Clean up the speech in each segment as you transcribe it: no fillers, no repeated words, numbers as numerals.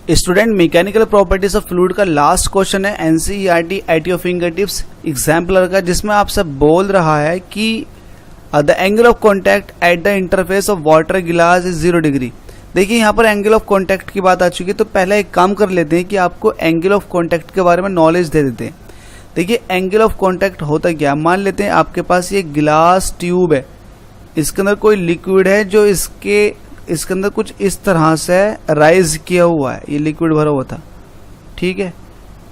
Student, mechanical properties of fluid का last question है NCERT at your finger tips exemplar का, जिसमें आपसे बोल रहा है कि the angle of contact at the interface of water गिलास इज 0 डिग्री। देखिए यहाँ पर एंगल ऑफ कॉन्टैक्ट की बात आ चुकी है, तो पहले एक काम कर लेते हैं कि आपको एंगल ऑफ कॉन्टैक्ट के बारे में नॉलेज दे देते हैं। देखिए एंगल ऑफ कॉन्टैक्ट होता क्या, मान लेते हैं आपके पास ये गिलास ट्यूब है, इसके अंदर कोई लिक्विड है जो इसके अंदर कुछ इस तरह से राइज किया हुआ है, ये लिक्विड भरा हुआ था, ठीक है।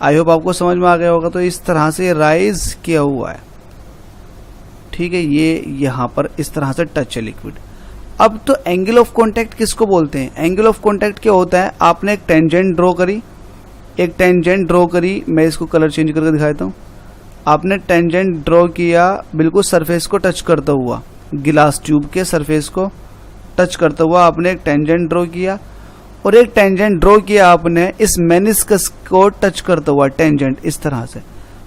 आई होप आपको समझ में आ गया होगा। तो इस तरह से राइज किया हुआ है, ठीक है, ये यहाँ पर इस तरह से टच है लिक्विड। अब तो एंगल ऑफ कॉन्टैक्ट किसको बोलते हैं? एंगल ऑफ कॉन्टैक्ट क्या होता है, आपने एक टेंजेंट ड्रॉ करी, मैं इसको कलर चेंज करके दिखाता हूँ। आपने टेंजेंट ड्रॉ किया बिल्कुल सरफेस को टच करता हुआ, गिलास ट्यूब के सरफेस को टच करता हुआ आपने एक टेंजेंट ड्रॉ किया, और एक टेंजेंट ड्रॉ किया आपने इस मेनिस्कस को टच करता हुआ टेंजेंट इस तरह से।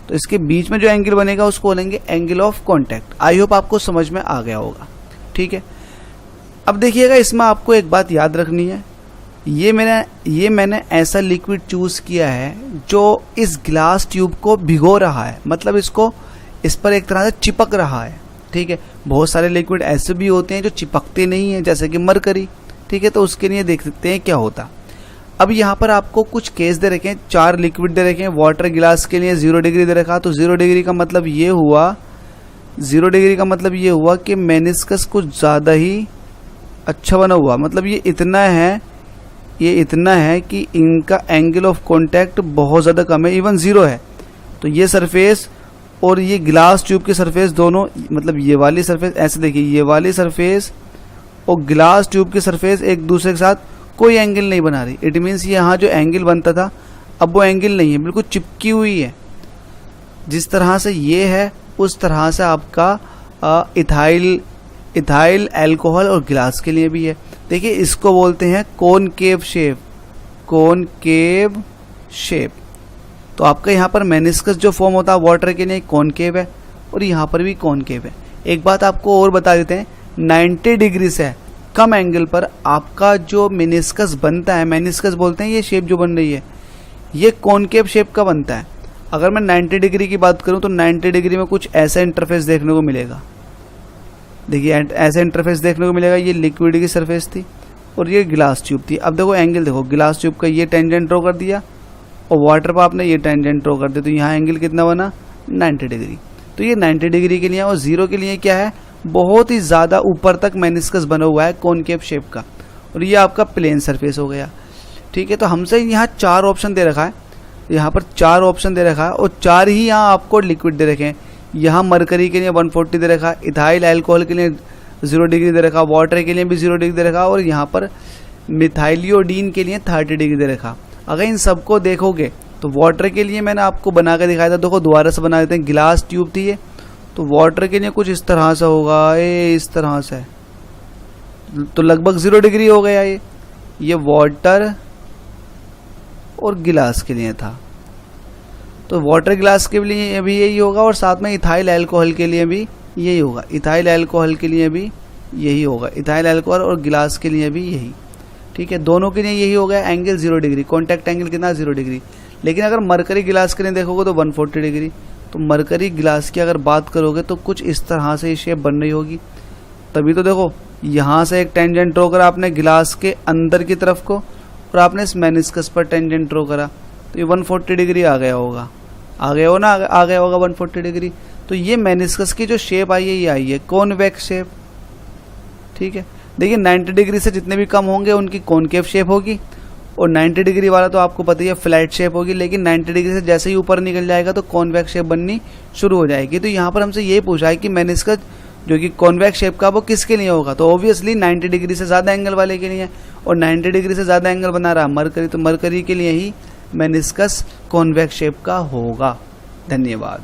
तो इसके बीच में जो एंगल बनेगा उसको बोलेंगे angle of contact. I hope आपको समझ में आ गया होगा, ठीक है। अब देखिएगा, इसमें आपको एक बात याद रखनी है, ये मैंने ऐसा लिक्विड चूज किया है जो इस ग्लास ट्यूब को भिगो रहा है, मतलब इसको इस पर एक तरह से चिपक रहा है, ठीक है। बहुत सारे लिक्विड ऐसे भी होते हैं जो चिपकते नहीं हैं, जैसे कि मरकरी, ठीक है। तो उसके लिए देख सकते हैं क्या होता। अब यहाँ पर आपको कुछ केस दे रखे हैं, 4 लिक्विड दे रखे हैं। वाटर गिलास के लिए 0 डिग्री दे रखा, तो 0 डिग्री का मतलब ये हुआ कि मेनिस्कस कुछ ज़्यादा ही अच्छा बना हुआ, मतलब ये इतना है कि इनका एंगल ऑफ कॉन्टैक्ट बहुत ज़्यादा कम है, इवन 0 है। तो ये सरफेस और ये ग्लास ट्यूब की सरफेस दोनों, मतलब ये वाली सरफेस, ऐसे देखिए, ये वाली सरफेस और ग्लास ट्यूब की सरफेस एक दूसरे के साथ कोई एंगल नहीं बना रही। इट मीन्स यहाँ जो एंगल बनता था अब वो एंगल नहीं है, बिल्कुल चिपकी हुई है। जिस तरह से ये है उस तरह से आपका इथाइल अल्कोहल और गिलास के लिए भी है। देखिए इसको बोलते हैं कॉनकेव शेप। तो आपका यहाँ पर मेनिस्कस जो फॉर्म होता है वाटर के लिए कॉनकेव है, और यहाँ पर भी कॉनकेव है। एक बात आपको और बता देते हैं, 90 डिग्री से कम एंगल पर आपका जो मेनिस्कस बनता है, मेनिस्कस बोलते हैं ये शेप जो बन रही है, ये कॉनकेव शेप का बनता है। अगर मैं 90 डिग्री की बात करूं तो 90 डिग्री में कुछ ऐसा इंटरफेस देखने को मिलेगा। देखिए ऐसा इंटरफेस देखने को मिलेगा, ये लिक्विड की सरफेस थी और ये ग्लास ट्यूब थी। अब देखो एंगल देखो, ग्लास ट्यूब का ये टेंजेंट ड्रॉ कर दिया और वाटर पर आपने ये टेंजेंट ड्रॉ कर दिया, तो यहाँ एंगल कितना बना, 90 डिग्री। तो ये 90 डिग्री के लिए और 0 के लिए क्या है, बहुत ही ज़्यादा ऊपर तक मेनिस्कस बना हुआ है कॉनकेव शेप का, और ये आपका प्लेन सरफेस हो गया, ठीक है। तो हमसे यहाँ 4 ऑप्शन दे रखा है, यहाँ पर 4 ऑप्शन दे रखा है, और 4 ही यहाँ आपको लिक्विड दे रखे हैं। यहाँ मरकरी के लिए 140 दे रखा, इथाइल अल्कोहल के लिए 0 डिग्री दे रखा, वाटर के लिए भी 0 डिग्री दे रखा, और यहाँ पर मिथाइलियोडीन के लिए 30 डिग्री दे रखा। अगर इन सबको देखोगे तो वाटर के लिए मैंने आपको बना के दिखाया था, देखो दोबारा से बना देते हैं। गिलास ट्यूब थी ये, तो वाटर के लिए कुछ इस तरह से होगा, इस तरह से, तो लगभग 0 डिग्री हो गया ये वाटर और गिलास के लिए था। तो वाटर गिलास के लिए भी यही होगा, और साथ में इथाइल अल्कोहल के लिए भी यही होगा, इथाइल अल्कोहल के लिए भी यही होगा, इथाइल अल्कोहल और गिलास के लिए भी यही, ठीक है। दोनों के लिए यही हो गया, एंगल 0 डिग्री, कॉन्टैक्ट एंगल कितना, 0 डिग्री। लेकिन अगर मरकरी गिलास के लिए देखोगे तो 140 डिग्री। तो मरकरी गिलास की अगर बात करोगे तो कुछ इस तरह से ये शेप बन रही होगी। तभी तो देखो यहाँ से एक टेंजेंट ड्रॉ करा आपने गिलास के अंदर की तरफ को, और आपने इस मेनिस्कस पर टेंजेंट ड्रॉ करा, तो ये 140 डिग्री आ गया होगा, आ गया होगा 140 डिग्री। तो ये मेनिस्कस की जो शेप आई है ये आई है कॉन्वेक्स शेप, ठीक है। देखिए 90 डिग्री से जितने भी कम होंगे उनकी कॉनकेव शेप होगी, और 90 डिग्री वाला तो आपको पता ही है फ्लैट शेप होगी। लेकिन 90 डिग्री से जैसे ही ऊपर निकल जाएगा तो कॉन्वेक्स शेप बननी शुरू हो जाएगी। तो यहाँ पर हमसे ये पूछा है कि मेनिस्कस जो कि कॉन्वेक्स शेप का वो किसके लिए होगा, तो ऑब्वियसली 90 डिग्री से ज़्यादा एंगल वाले के लिए, और 90 डिग्री से ज़्यादा एंगल बना रहा मरकरी, तो मरकरी के लिए ही मेनिस्कस कॉन्वेक्स शेप का होगा। धन्यवाद।